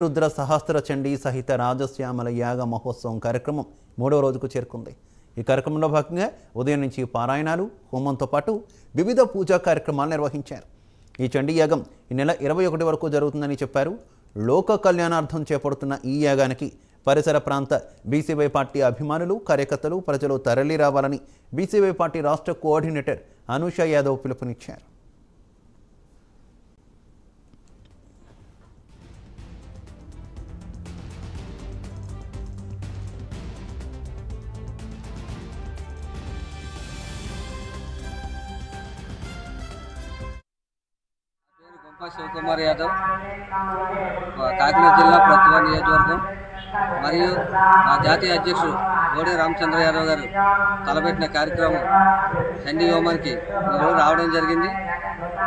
రుద్ర సహస్ర చండీ సహిత రాజశ్యామల యాగ మహోత్సవం కార్యక్రమం 3వ రోజుకు చేరుకుంది। ఈ కార్యక్రమంలో భాగంగా ఉదయం నుంచి పారాయణాలు, హోమంతో పాటు వివిధ పూజా కార్యక్రమాలు నిర్వహించారు। ఈ చండీ యాగం ఈ నెల 21 వరకు జరుగుతుందని చెప్పారు। లోక కళ్యాణార్థం చేపడుతున్న ఈ యాగానికి పరిసర ప్రాంత బీసీవై పార్టీ అభిమానులు, కార్యకర్తలు, ప్రజలు తరలి రావాలని బీసీవై పార్టీ రాష్ట్ర కోఆర్డినేటర్ అనూష యాదవ్ పిలుపునిచ్చారు। शिवकुमार यादव काकीनाड जिला प्रतिभा नियोजकवर्गం మరియు మా జాతీయ అధ్యక్షుడు గోడే రామచంద్ర యాదవ్ గారు తలపెట్టిన కార్యక్రమం చండీ హోమానికి ఈరోజు రావడం జరిగింది।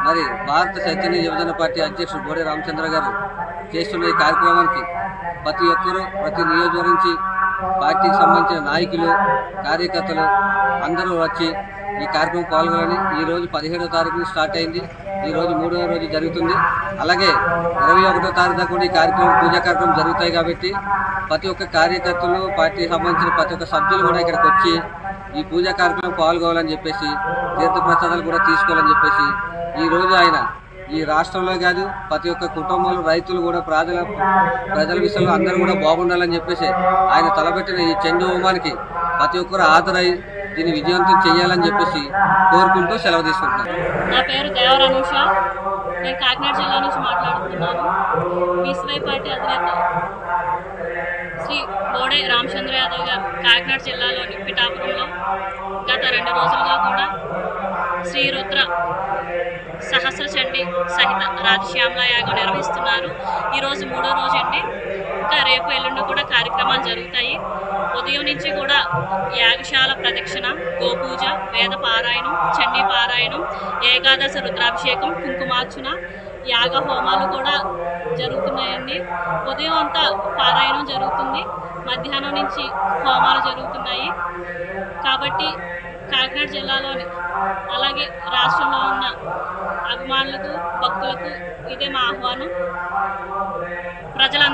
మరి భారత చైతన్య యువజన పార్టీ అధ్యక్షుడు గోడే రామచంద్ర గారు చేస్తున్న ఈ కార్యక్రమానికి ప్రతి ఒక్కరూ ప్రతి నియోజకవర్గం నుంచి పార్టీకి సంబంధించిన నాయకులు, కార్యకర్తలు అందరూ వచ్చి ఈ కార్యక్రమం పాల్గొనాలని ఈ రోజు 17వ తారీఖున స్టార్ట్ అయింది। ఈ రోజు 3వ రోజు జరుగుతుంది। అలాగే 21వ తారీఖు దాకా కూడా ఈ కార్యక్రమం పూజా కార్యక్రమం జరుగుతాయి కాబట్టి ప్రతి ఒక్క కార్యకర్తలు, పార్టీకి సంబంధించిన ప్రతి ఒక్క సభ్యులు కూడా ఇక్కడికి వచ్చి ఈ పూజా కార్యక్రమం పాల్గొనాలని చెప్పేసి, తీర్థ ప్రసాదాలు కూడా తీసుకోవాలని చెప్పేసి ఈ రోజు ఆయన ఈ రాష్ట్రంలో కాదు ప్రతి ఒక్క కుటుంబాలు, రైతులు కూడా ప్రజల విషయంలో అందరూ కూడా బాగుండాలని చెప్పేసి ఆయన తలపెట్టిన ఈ చండీ హోమానికి ప్రతి ఒక్కరు హాజరై దీన్ని విజయవంతం చేయాలని చెప్పేసి కోరుకుంటూ సెలవు తీసుకుంటున్నాను। నా పేరు దేవర అనూష, నేను కాకినాడ జిల్లా నుంచి మాట్లాడుతున్నాను। బీసీవై పార్టీ అధినేత శ్రీ గోడే రామచంద్ర యాదవ్ గారు కాకినాడ జిల్లాలోని పిఠాపురంలో గత 2 రోజులుగా కూడా శ్రీ రుద్ర సహస్ర చండీ సహిత రాజశ్యామల యాగం నిర్వహిస్తున్నారు। ఈరోజు 3వ రోజు అండి। ఇంకా రేపు ఎల్లుండి కూడా కార్యక్రమాలు జరుగుతాయి। ఉదయం నుంచి కూడా యాగశాల ప్రదక్షిణ, గోపూజ, వేద పారాయణం, చండీ పారాయణం, ఏకాదశ రుద్రాభిషేకం, కుంకుమార్చన, యాగ హోమాలు కూడా జరుగుతున్నాయండి। ఉదయం అంతా పారాయణం జరుగుతుంది, మధ్యాహ్నం నుంచి హోమాలు జరుగుతున్నాయి। కాబట్టి కాకినాడ జిల్లాలోని అలాగే రాష్ట్రంలో ఉన్న అభిమానులకు, భక్తులకు ఇదే మా ఆహ్వానం। ప్రజలందరూ